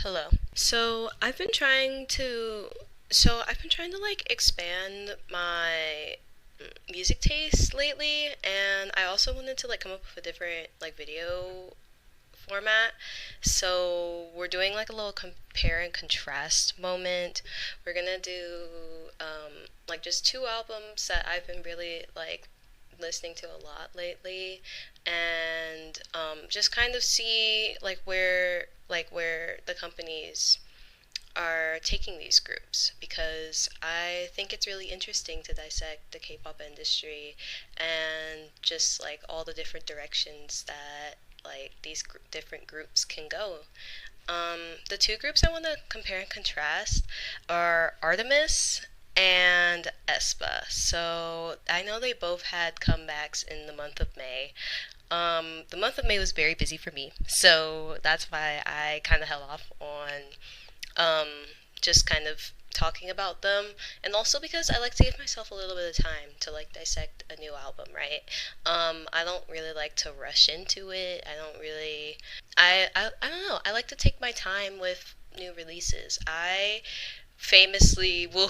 Hello. So I've been trying to like expand my music taste lately, and I also wanted to like come up with a different like video format. So we're doing like a little compare and contrast moment. We're gonna do like just two albums that I've been really like listening to a lot lately, and just kind of see like where the companies are taking these groups, because I think it's really interesting to dissect the K-pop industry and just like all the different directions that like these different groups can go. The two groups I want to compare and contrast are Artemis and aespa. So I know they both had comebacks in the month of May. The month of May was very busy for me, so that's why I kind of held off on um, just kind of talking about them, and also because I like to give myself a little bit of time to like dissect a new album, right? I don't really like to rush into it. I don't know. I like to take my time with new releases. I famously will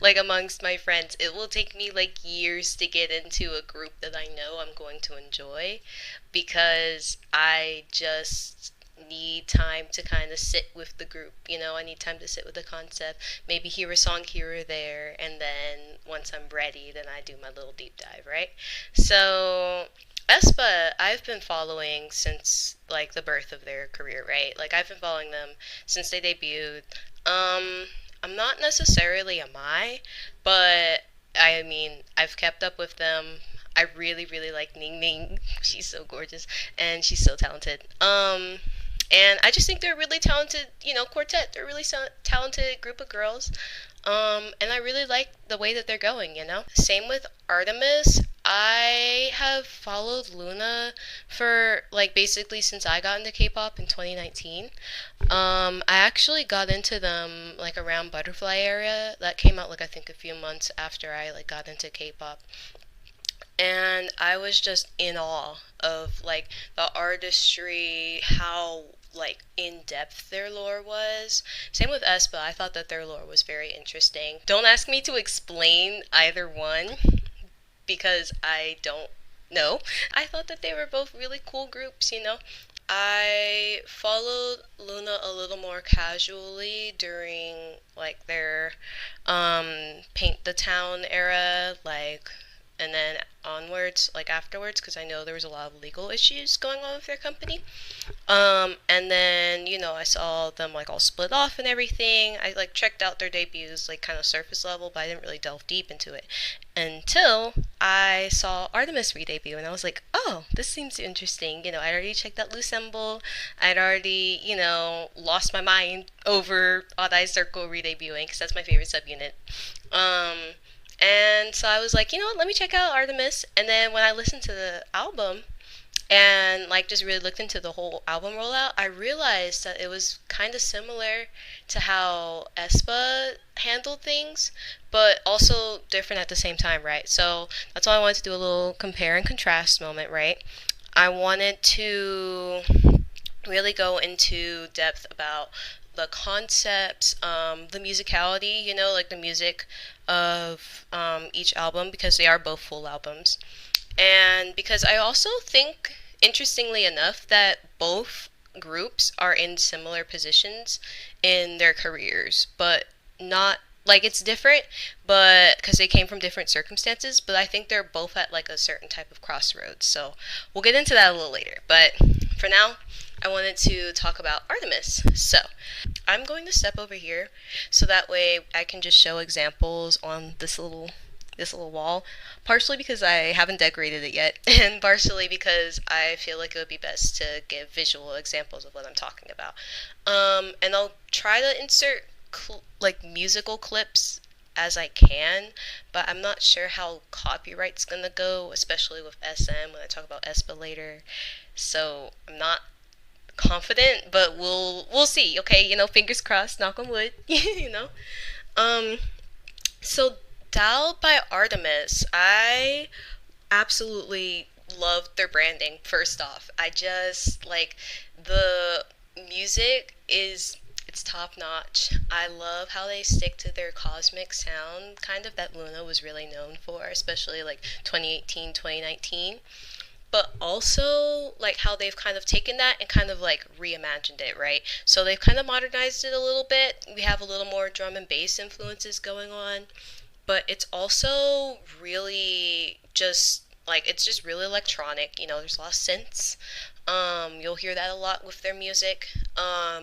like amongst my friends, it will take me like years to get into a group that I know I'm going to enjoy, because I just need time to kind of sit with the group. I need time to sit with the concept, maybe hear a song here or there, and then once I'm ready, then I do my little deep dive, right? So aespa, I've been following since like the birth of their career, right? Like I've been following them since they debuted. um I'm not necessarily a my, but I mean, I've kept up with them. I really, really like Ning Ning. She's so gorgeous and she's so talented. And I just think they're a really talented, quartet. They're a really talented group of girls. And I really like the way that they're going. Same with Artemis. I have followed Loona for like basically since I got into K-pop in 2019. I actually got into them like around Butterfly area. That came out like I think a few months after I like got into K-pop, and I was just in awe of like the artistry, how like in depth their lore was. Same with aespa. I thought that their lore was very interesting. Don't ask me to explain either one, because I don't know. I thought that they were both really cool groups. I followed Luna a little more casually during like their Paint the Town era, like, and then onwards, like afterwards, because I know there was a lot of legal issues going on with their company. And then, I saw them like all split off and everything. I like checked out their debuts like kind of surface level, but I didn't really delve deep into it until I saw Artemis re-debut, and I was like, oh, this seems interesting. I'd already checked out Lucemble. I'd already, lost my mind over Odd Eye Circle re-debuting, because that's my favorite subunit. Um, and so I was like, you know what, let me check out Artemis. And then when I listened to the album, and like just really looked into the whole album rollout, I realized that it was kind of similar to how aespa handled things, but also different at the same time, right? So that's why I wanted to do a little compare and contrast moment, right? I wanted to really go into depth about the concepts, the musicality, like the music of each album, because they are both full albums. And because I also think, interestingly enough, that both groups are in similar positions in their careers, but not like it's different, but because they came from different circumstances, but I think they're both at like a certain type of crossroads. So we'll get into that a little later. But for now, I wanted to talk about Artemis. So I'm going to step over here so that way I can just show examples on this little wall, partially because I haven't decorated it yet, and partially because I feel like it would be best to give visual examples of what I'm talking about. And I'll try to insert like musical clips as I can, but I'm not sure how copyright's gonna go, especially with SM when I talk about aespa later. So I'm not confident, but we'll see. Okay, fingers crossed, knock on wood. Um, so Dall by Artemis, I absolutely loved their branding. First off, I just like the music is It's top notch. I love how they stick to their cosmic sound, kind of that Luna was really known for, especially like 2018, 2019. But also like how they've kind of taken that and kind of like reimagined it, right? So they've kind of modernized it a little bit. We have a little more drum and bass influences going on, but it's also really just like it's just really electronic. There's a lot of synths. You'll hear that a lot with their music.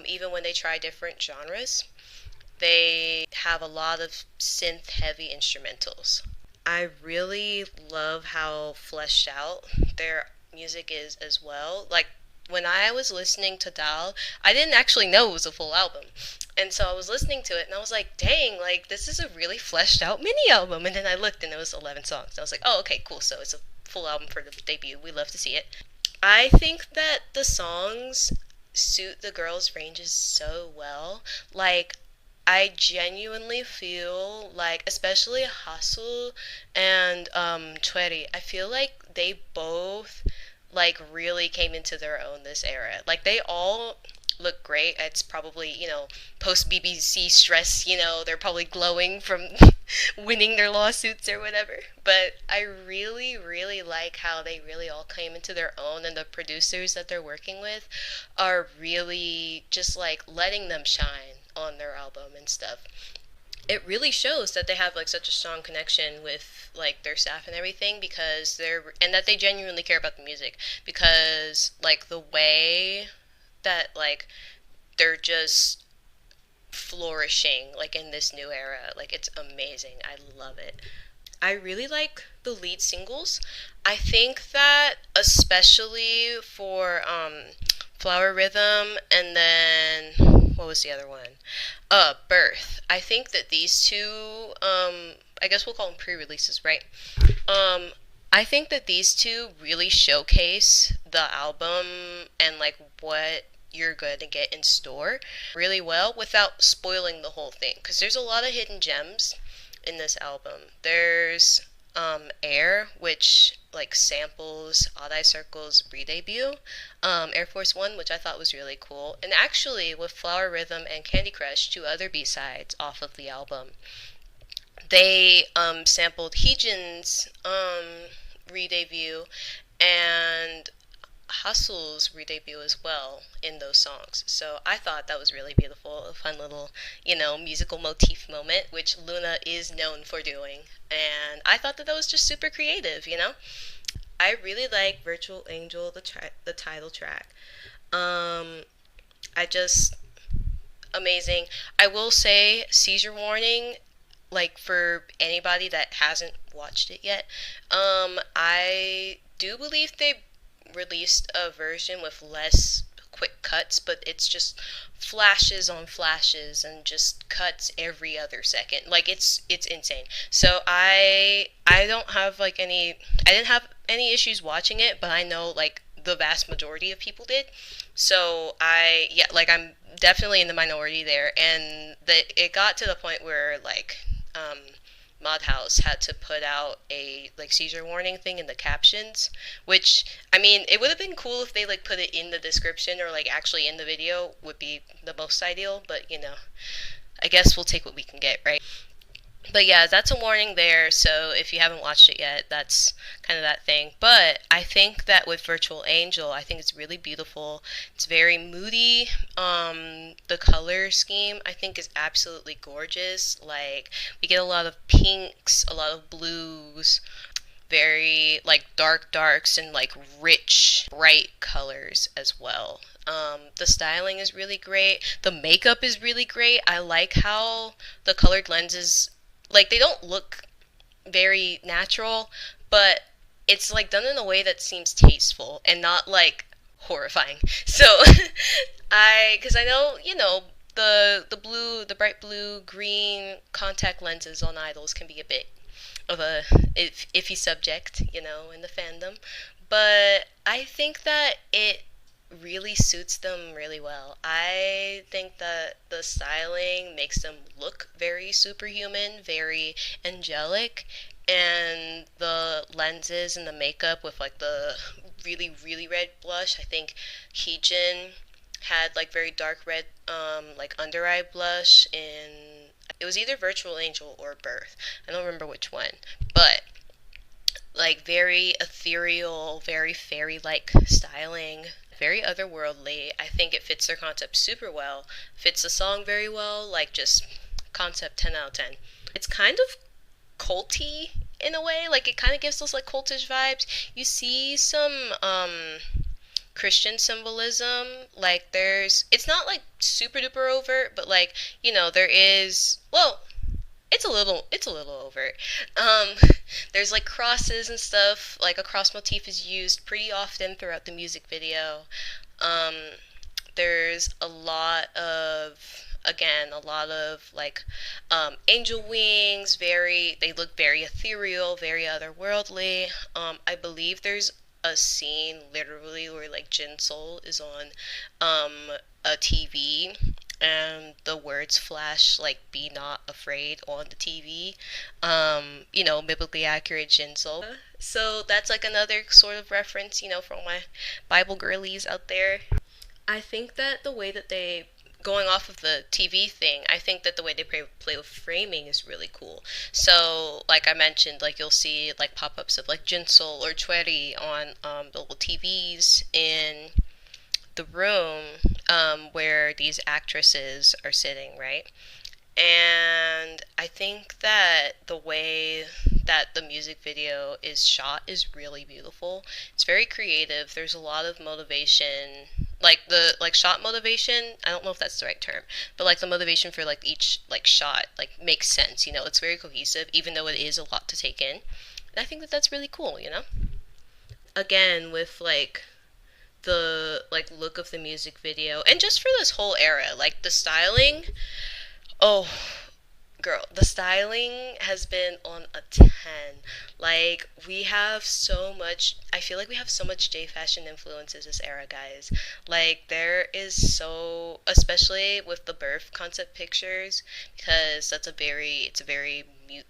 Even when they try different genres, they have a lot of synth heavy instrumentals. I really love how fleshed out their music is as well. Like when I was listening to Dall, I didn't actually know it was a full album. And so I was listening to it and I was like, dang, like this is a really fleshed out mini album. And then I looked and it was 11 songs. And I was like, oh, okay, cool. So it's a full album for the debut. We love to see it. I think that the songs suit the girls' ranges so well. Like, I genuinely feel like, especially Hasul and Chueri, I feel like they both like really came into their own this era. Like they all look great. It's probably, post BBC stress, they're probably glowing from winning their lawsuits or whatever. But I really, really like how they really all came into their own, and the producers that they're working with are really just like letting them shine on their album and stuff. It really shows that they have like such a strong connection with like their staff and everything, because and that they genuinely care about the music, because like the way that like they're just flourishing like in this new era, like it's amazing. I love it. I really like the lead singles. I think that especially for Flower Rhythm, and then what was the other one? Birth. I think that these two, I guess we'll call them pre-releases, right? Um, I think that these two really showcase the album and like what you're going to get in store really well without spoiling the whole thing, because there's a lot of hidden gems in this album. There's Air, which like samples Odd Eye Circle's re-debut, Air Force One, which I thought was really cool, and actually with Flower Rhythm and Candy Crush, two other B-sides off of the album, they sampled Heejin's re-debut and Hustle's re-debut as well in those songs. So I thought that was really beautiful, a fun little, musical motif moment, which Luna is known for doing. And I thought that that was just super creative. I really like Virtual Angel, the title track. Um, I just amazing. I will say Seizure Warning, like for anybody that hasn't watched it yet, I do believe they released a version with less quick cuts, but it's just flashes on flashes and just cuts every other second. Like it's insane. So I don't have like I didn't have any issues watching it, but I know like the vast majority of people did. So yeah, like I'm definitely in the minority there, and it got to the point where like Modhouse had to put out a like seizure warning thing in the captions, which I mean it would have been cool if they like put it in the description or like actually in the video would be the most ideal, but I guess we'll take what we can get, right? But yeah, that's a warning there. So if you haven't watched it yet, that's kind of that thing. But I think that with Virtual Angel, I think it's really beautiful. It's very moody. The color scheme I think is absolutely gorgeous. Like we get a lot of pinks, a lot of blues, very like dark darks and like rich, bright colors as well. The styling is really great. The makeup is really great. I like how the colored lenses, like they don't look very natural, but it's like done in a way that seems tasteful and not like horrifying. So because I know the bright blue green contact lenses on idols can be a bit of a iffy subject, in the fandom. But I think that it really suits them really well. I think that the styling makes them look very superhuman, very angelic, and the lenses and the makeup with like the really, really red blush. I think Heejin had like very dark red like under eye blush, and it was either Virtual Angel or Birth. I don't remember which one, but like very ethereal, very fairy like styling, very otherworldly. I think it fits their concept super well, fits the song very well, like just concept 10 out of 10. It's kind of culty in a way, like it kind of gives those like cultish vibes. You see some Christian symbolism, like it's not like super duper overt, but like, there is, well, it's a little overt. Um, there's like crosses and stuff. Like a cross motif is used pretty often throughout the music video. Um, there's a lot of like angel wings. They look very ethereal, very otherworldly. I believe there's a scene literally where like Jin Soul is on a TV, and the words flash like "Be not afraid" on the TV. Biblically accurate Jin Soul. So that's like another sort of reference, for all my Bible girlies out there. I think that the way that they, going off of the TV thing, I think that the way they play with framing is really cool. So, like I mentioned, like you'll see like pop-ups of like Jinsol or Chweri on the little TVs in the room where these actresses are sitting, right? And I think that the way that the music video is shot is really beautiful. It's very creative. There's a lot of motivation. Like the like shot motivation, I don't know if that's the right term, but like the motivation for like each like shot like makes sense, It's very cohesive even though it is a lot to take in. And I think that that's really cool. Again, with like the like look of the music video and just for this whole era, like the styling. Oh, girl, the styling has been on a 10. Like, I feel like we have so much J fashion influences this era, guys. Like, there is especially with the birth concept pictures, because it's a very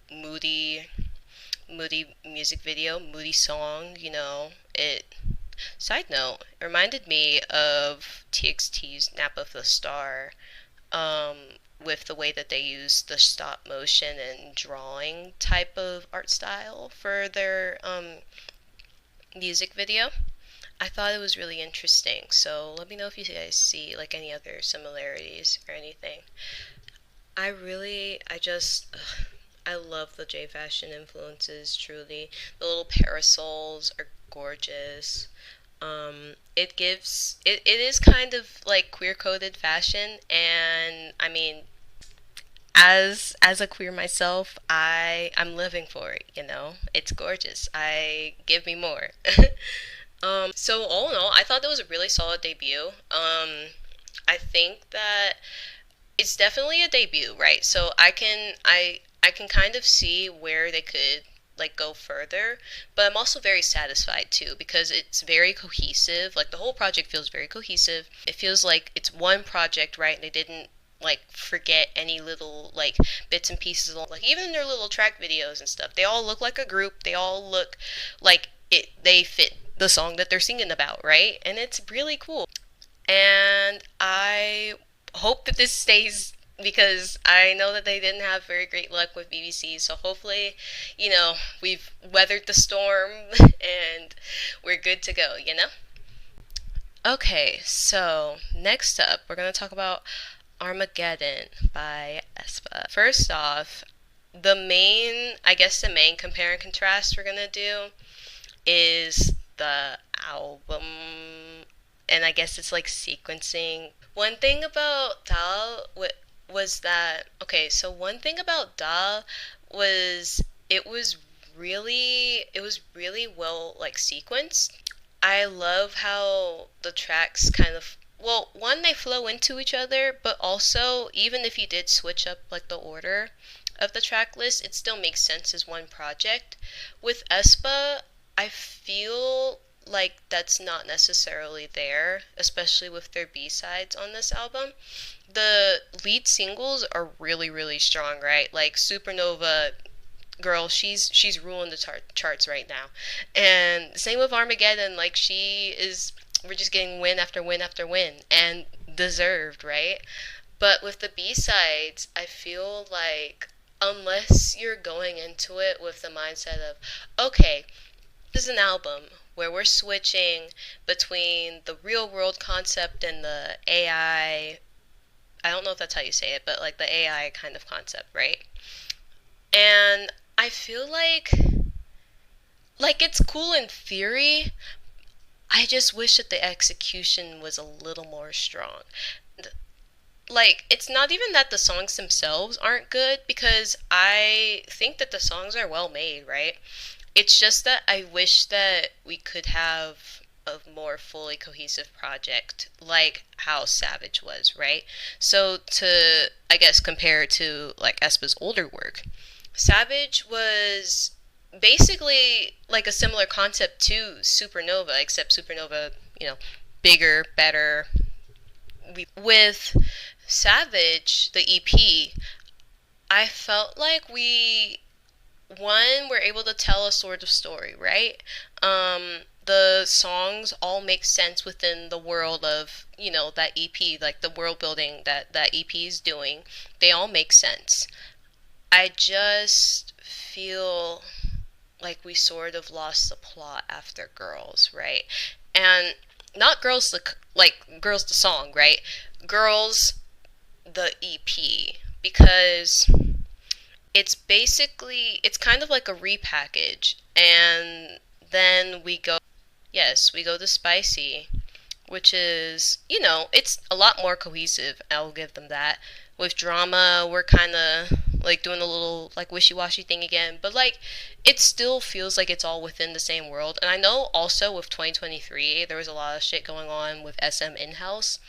moody music video, moody song. Side note, it reminded me of TXT's Nap of the Star, um, with the way that they use the stop motion and drawing type of art style for their music video. I thought it was really interesting. So let me know if you guys see like any other similarities or anything. I love the J fashion influences, truly. The little parasols are gorgeous. It is kind of like queer coded fashion, and I mean, as a queer myself, I'm living for it. It's gorgeous. I give me more. So all in all, I thought that was a really solid debut. I think that it's definitely a debut, right? So I can kind of see where they could like go further, but I'm also very satisfied too because it's very cohesive. Like the whole project feels very cohesive. It feels like it's one project, right? And they didn't like forget any little like bits and pieces, like even in their little track videos and stuff. They all look like a group. They all look like they fit the song that they're singing about, right? And it's really cool. And I hope that this stays because I know that they didn't have very great luck with BBC. So hopefully, we've weathered the storm and we're good to go. Okay, so next up, we're going to talk about Armageddon by aespa. First off, the main compare and contrast we're going to do is the album, and I guess it's like sequencing. One thing about Dall was that okay. So one thing about Dall was it was really well like sequenced. I love how the tracks kind of, well, one, they flow into each other, but also even if you did switch up like the order of the track list, it still makes sense as one project. With aespa, I feel like that's not necessarily there, especially with their B-sides on this album. The lead singles are really really strong, right? Like Supernova, girl, she's ruling the charts right now. And same with Armageddon, like she is, we're just getting win after win after win. And deserved, right? But with the B-sides, I feel like unless you're going into it with the mindset of, okay, this is an album where we're switching between the real world concept and the I don't know if that's how you say it, but like the AI kind of concept, right? And I feel like it's cool in theory. I just wish that the execution was a little more strong. Like, it's not even that the songs themselves aren't good, because I think that the songs are well made, right? It's just that I wish that we could have a more fully cohesive project like how Savage was, right? So to, I guess, compare it to like aespa's older work, Savage was basically like a similar concept to Supernova, except Supernova, you know, bigger, better. With Savage, the EP, I felt like we're able to tell a sort of story, right? The songs all make sense within the world of, that EP, like the world building that EP is doing. They all make sense. I just feel like we sort of lost the plot after Girls, right? And not Girls like Girls the song, right? Girls the EP, because it's kind of like a repackage, and then we go to Spicy, which is, it's a lot more cohesive. I'll give them that. With Drama, we're kind of like doing a little like wishy-washy thing again, but like it still feels like it's all within the same world. And I know also with 2023 there was a lot of shit going on with SM in-house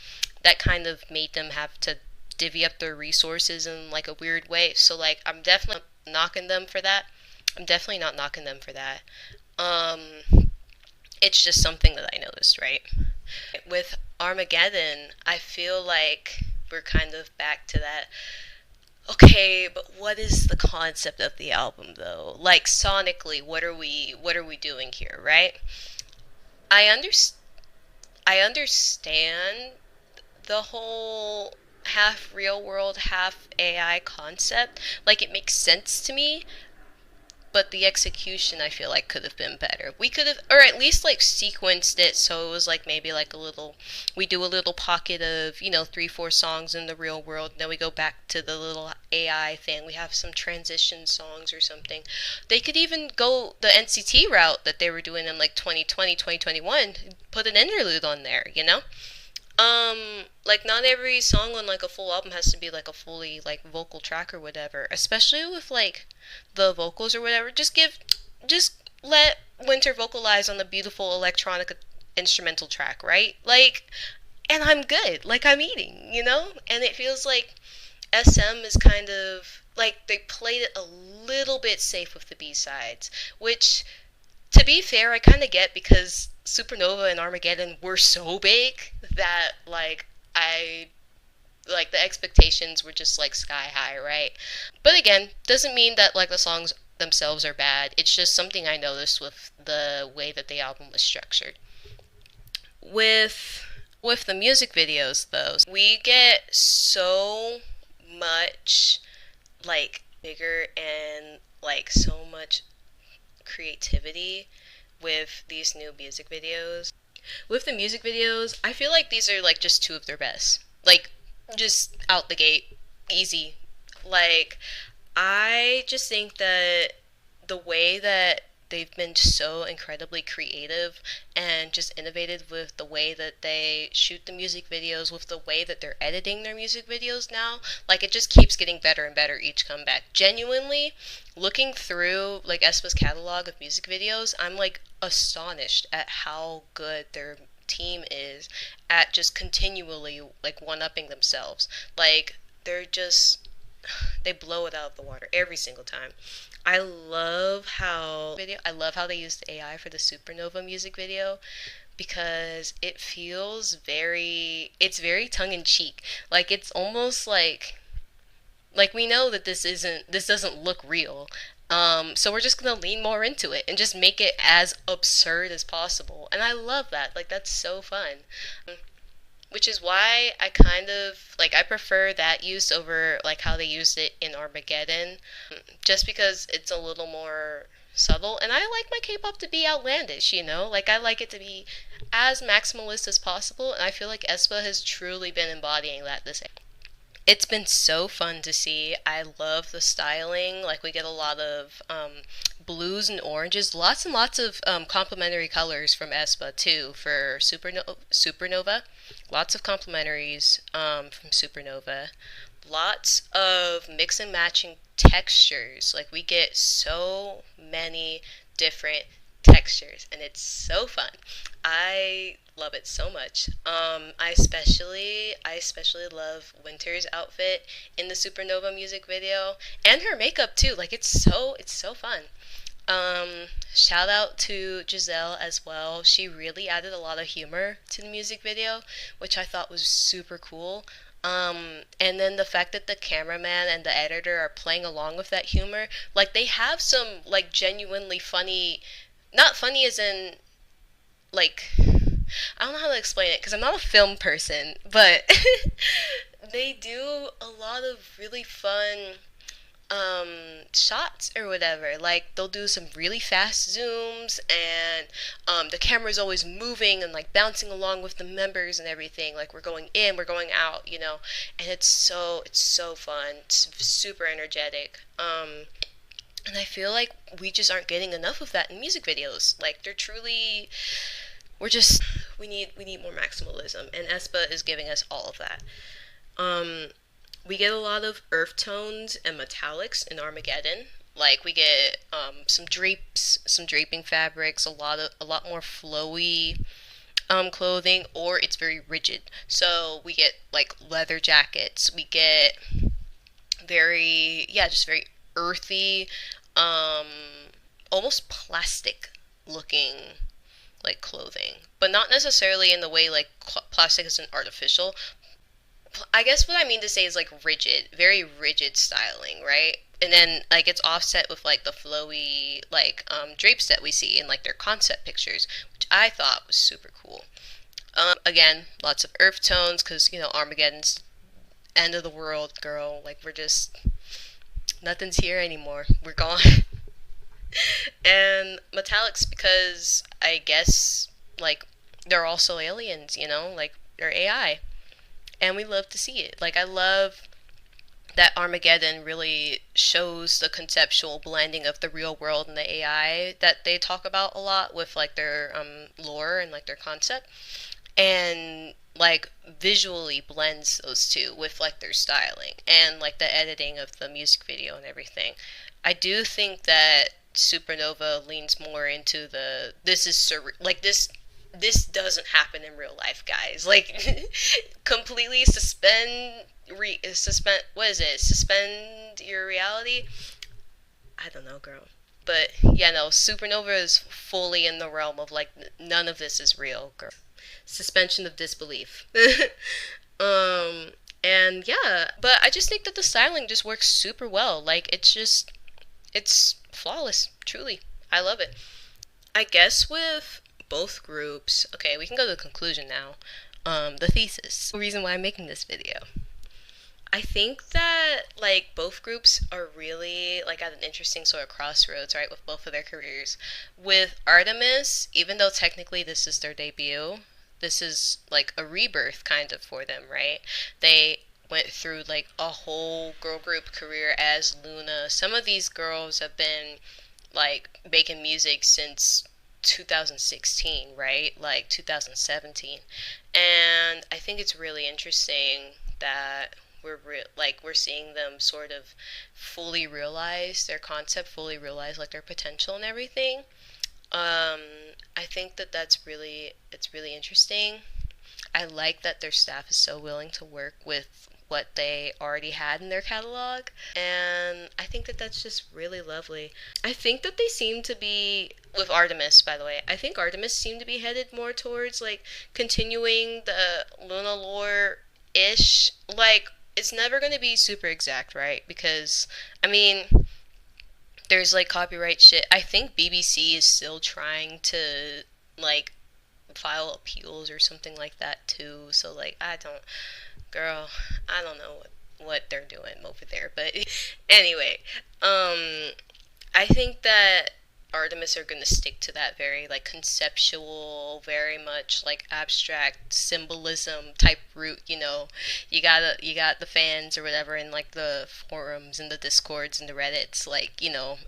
that kind of made them have to divvy up their resources in like a weird way. So like I'm definitely not knocking them for that. I'm definitely not knocking them for that. It's just something that I noticed, right? With Armageddon, I feel like we're kind of back to that. Okay, but what is the concept of the album though? Like sonically, what are we doing here, right? I under I understand the whole half real world, half AI concept. Like it makes sense to me, but the execution I feel like could have been better. We could have, or at least like sequenced it so it was like maybe like we do a little pocket of, 3, 4 songs in the real world, then we go back to the little AI thing. We have some transition songs or something. They could even go the NCT route that they were doing in like 2020, 2021, put an interlude on there, like not every song on like a full album has to be like a fully like vocal track or whatever. Especially with like the vocals or whatever. Just let Winter vocalize on the beautiful electronic instrumental track, right? Like, and I'm good. Like I'm eating, And it feels like SM is kind of like they played it a little bit safe with the B sides, which to be fair, I kind of get, because Supernova and Armageddon were so big that I like the expectations were just like sky high, right? But again, doesn't mean that like the songs themselves are bad. It's just something I noticed with the way that the album was structured. With the music videos though, we get so much like bigger and like so much creativity with these new music videos. With the music videos, I feel like these are like just two of their best. Like just out the gate, easy. Like I just think that the way that they've been so incredibly creative and just innovative with the way that they shoot the music videos, with the way that they're editing their music videos now, like it just keeps getting better and better each comeback. Genuinely, looking through like aespa's catalog of music videos, I'm like astonished at how good their team is at just continually like one-upping themselves. Like they blow it out of the water every single time. I love how they use the AI for the Supernova music video, because it's very tongue in cheek. Like it's almost like we know that this doesn't look real. So we're just gonna lean more into it and just make it as absurd as possible. And I love that. Like that's so fun. which is why I kind of like I prefer that use over like how they used it in Armageddon, just because it's a little more subtle. And I like my K-pop to be outlandish, you know? Like I like it to be as maximalist as possible, and I feel like aespa has truly been embodying that this. It's been so fun to see. I love the styling. Like we get a lot of blues and oranges, lots and lots of complementary colors from aespa too for Supernova. Lots of complementaries from Supernova. Lots of mix and matching textures. Like we get so many different textures, and it's so fun. I love it so much. I especially love Winter's outfit in the Supernova music video, and her makeup too. Like it's so fun. Shout out to Giselle as well. She really added a lot of humor to the music video, which I thought was super cool. And then the fact that the cameraman and the editor are playing along with that humor, like they have some like genuinely funny, not funny as in like I don't know how to explain it because I'm not a film person, but they do a lot of really fun shots or whatever. Like they'll do some really fast zooms, and the camera's always moving and like bouncing along with the members and everything. Like we're going in, we're going out, you know, and it's so fun. It's super energetic. And I feel like we just aren't getting enough of that in music videos. Like they're truly, we're just we need more maximalism, and aespa is giving us all of that. Um, we get a lot of earth tones and metallics in Armageddon. Like we get some draping fabrics, a lot more flowy clothing, or it's very rigid. So we get like leather jackets. We get just very earthy, um, almost plastic looking like clothing, but not necessarily in the way like plastic is an artificial. I guess what I mean to say is like rigid, very rigid styling, right? And then like it's offset with like the flowy like drapes that we see in like their concept pictures, which I thought was super cool. Again, lots of earth tones because you know Armageddon's end of the world, girl. Like we're just nothing's here anymore. We're gone. And metallics because I guess like they're also aliens, you know, like they're AI, and we love to see it. Like I love that Armageddon really shows the conceptual blending of the real world and the AI that they talk about a lot with like their lore and like their concept, and like visually blends those two with like their styling and like the editing of the music video and everything. I do think that Supernova leans more into the this is like this doesn't happen in real life, guys. Like completely suspend what is it? Suspend your reality. I don't know, girl. But yeah, no, Supernova is fully in the realm of like none of this is real, girl. Suspension of disbelief. um and yeah, but I just think that the styling just works super well. Like it's flawless, truly. I love it. I guess with both groups, okay, we can go to the conclusion now. The thesis. The reason why I'm making this video. I think that like both groups are really like at an interesting sort of crossroads, right, with both of their careers. With ARTMS, even though technically this is their debut, this is like a rebirth kind of for them, right? They went through like a whole girl group career as Loona. Some of these girls have been like making music since 2016, right? Like 2017. And I think it's really interesting that we're seeing them sort of fully realize their concept, fully realize like their potential and everything. Um, I think that it's really interesting. I like that their staff is so willing to work with what they already had in their catalog, and I think that that's just really lovely. I think that they seem to be with Artemis, by the way. I think Artemis seemed to be headed more towards like continuing the Luna lore ish. Like it's never going to be super exact, right? Because I mean, there's like copyright shit. I think BBC is still trying to like file appeals or something like that too. So like girl, I don't know what they're doing over there. But anyway, I think that Artemis are going to stick to that very like conceptual, very much like abstract symbolism type route. You got the fans or whatever in like the forums and the discords and the reddits, like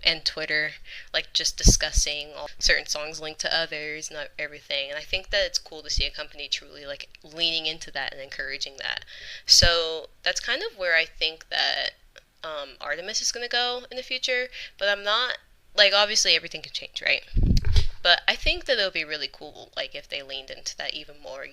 and Twitter, like just discussing all certain songs linked to others and everything. And I think that it's cool to see a company truly like leaning into that and encouraging that. So that's kind of where I think that Artemis is going to go in the future, but I'm not like, obviously everything can change, right? But I think that it would be really cool, like, if they leaned into that even more,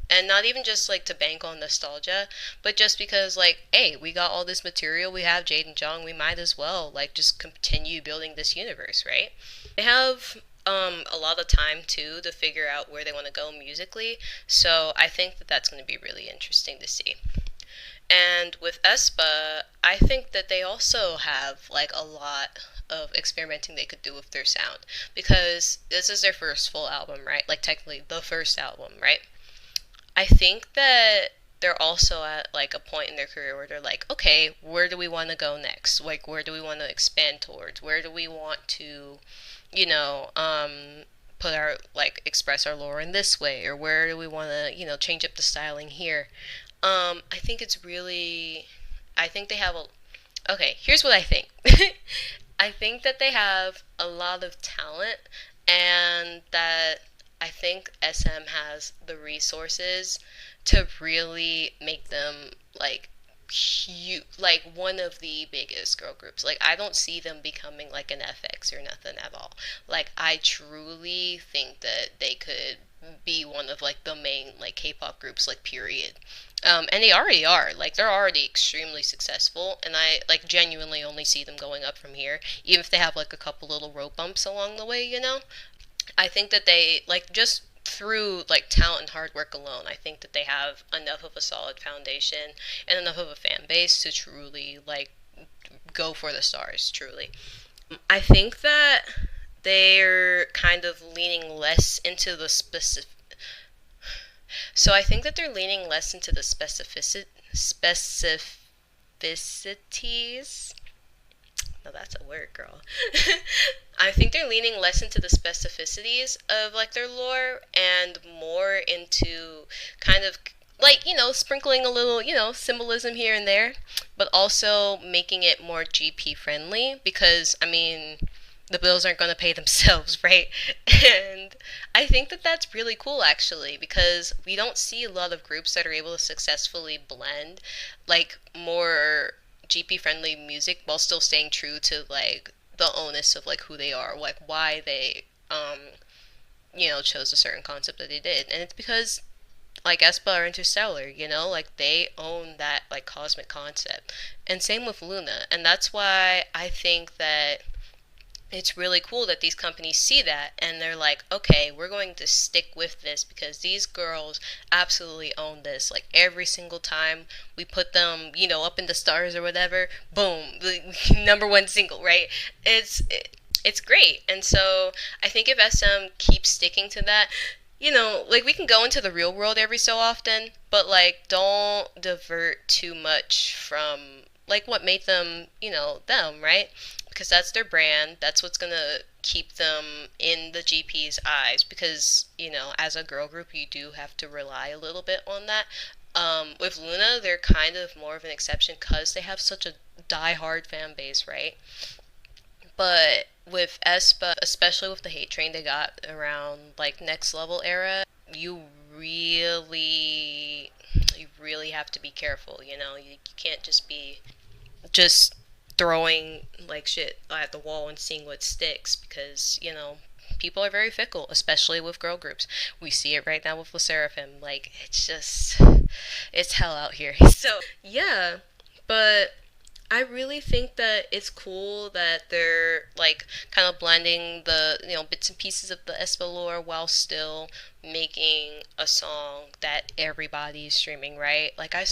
and not even just like to bank on nostalgia, but just because, like, hey, we got all this material, we have Jade and Jung, we might as well like just continue building this universe, right? They have a lot of time too to figure out where they want to go musically, so I think that that's going to be really interesting to see. And with aespa, I think that they also have like a lot of experimenting they could do with their sound, because this is their first full album, right? Like technically the first album, right? I think that they're also at like a point in their career where they're like, okay, where do we want to go next? Like, where do we want to expand towards? Where do we want to, you know, put our like express our lore in this way, or where do we want to, change up the styling here? I think it's really, I think they have a, okay, here's what I think. I think that they have a lot of talent, and that I think SM has the resources to really make them like huge, like one of the biggest girl groups. Like, I don't see them becoming like an FX or nothing at all. Like, I truly think that they could be one of like the main like K-pop groups, like, period. And they already are. Like, they're already extremely successful, and I like genuinely only see them going up from here, even if they have like a couple little road bumps along the way. I think that they like, just through like talent and hard work alone, I think that they have enough of a solid foundation and enough of a fan base to truly like go for the stars, truly. I think that they're kind of leaning less into the specific. So I think that they're leaning less into the specificities. No, that's a word, girl. I think they're leaning less into the specificities of like their lore, and more into kind of like, sprinkling a little, symbolism here and there, but also making it more GP friendly, because I mean, the bills aren't going to pay themselves, right? And I think that that's really cool, actually, because we don't see a lot of groups that are able to successfully blend like more GP friendly music while still staying true to like the onus of like who they are, like why they chose a certain concept that they did. And it's because like aespa or Interstellar, like they own that like cosmic concept. And same with Loona. And that's why I think that it's really cool that these companies see that, and they're like, okay, we're going to stick with this because these girls absolutely own this. Like, every single time we put them, up in the stars or whatever, boom, the number one single, right? It's great. And so I think if SM keeps sticking to that, like, we can go into the real world every so often, but like, don't divert too much from like what made them, them, right? Because that's their brand. That's what's going to keep them in the GP's eyes. Because, as a girl group, you do have to rely a little bit on that. With Loona, they're kind of more of an exception because they have such a die-hard fan base, right? But with aespa, especially with the hate train they got around, like, Next Level era, you really have to be careful, You can't just be just throwing like shit at the wall and seeing what sticks, because people are very fickle, especially with girl groups. We see it right now with LE SSERAFIM. Like, it's hell out here. So yeah, but I really think that it's cool that they're like kind of blending the bits and pieces of the aespa lore while still making a song that everybody's streaming, right? Like, I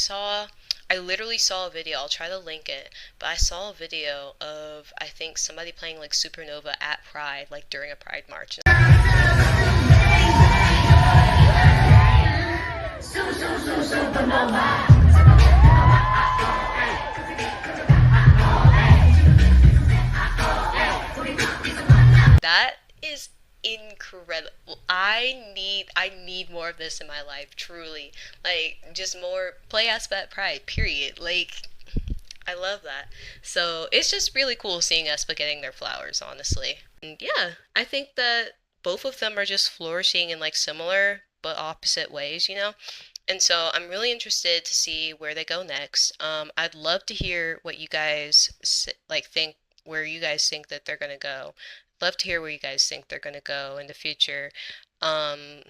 literally saw a video, I'll try to link it, but I saw a video of, I think, somebody playing like Supernova at Pride, like during a Pride march. That is incredible. I need more of this in my life, truly. Like just more play aspect pride, period. Like I love that. So it's just really cool seeing aespa getting their flowers, honestly. And yeah, I think that both of them are just flourishing in like similar but opposite ways, you know? And so I'm really interested to see where they go next. I'd love to hear what you guys like think, where you guys think that they're gonna go. Love to hear where you guys think they're gonna go in the future. Um,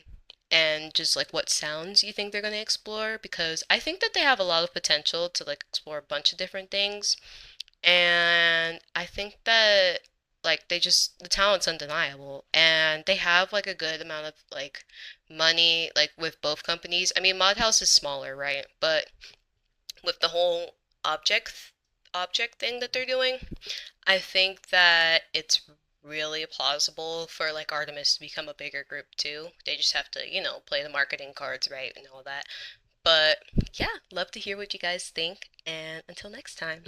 and just like what sounds you think they're gonna explore because I think that they have a lot of potential to like explore a bunch of different things. And I think that like they just the talent's undeniable and they have like a good amount of like money like with both companies. I mean, Mod House is smaller, right? But with the whole object object thing that they're doing, I think that it's really plausible for like Artemis to become a bigger group too. They just have to, play the marketing cards right and all that. But yeah, love to hear what you guys think and until next time.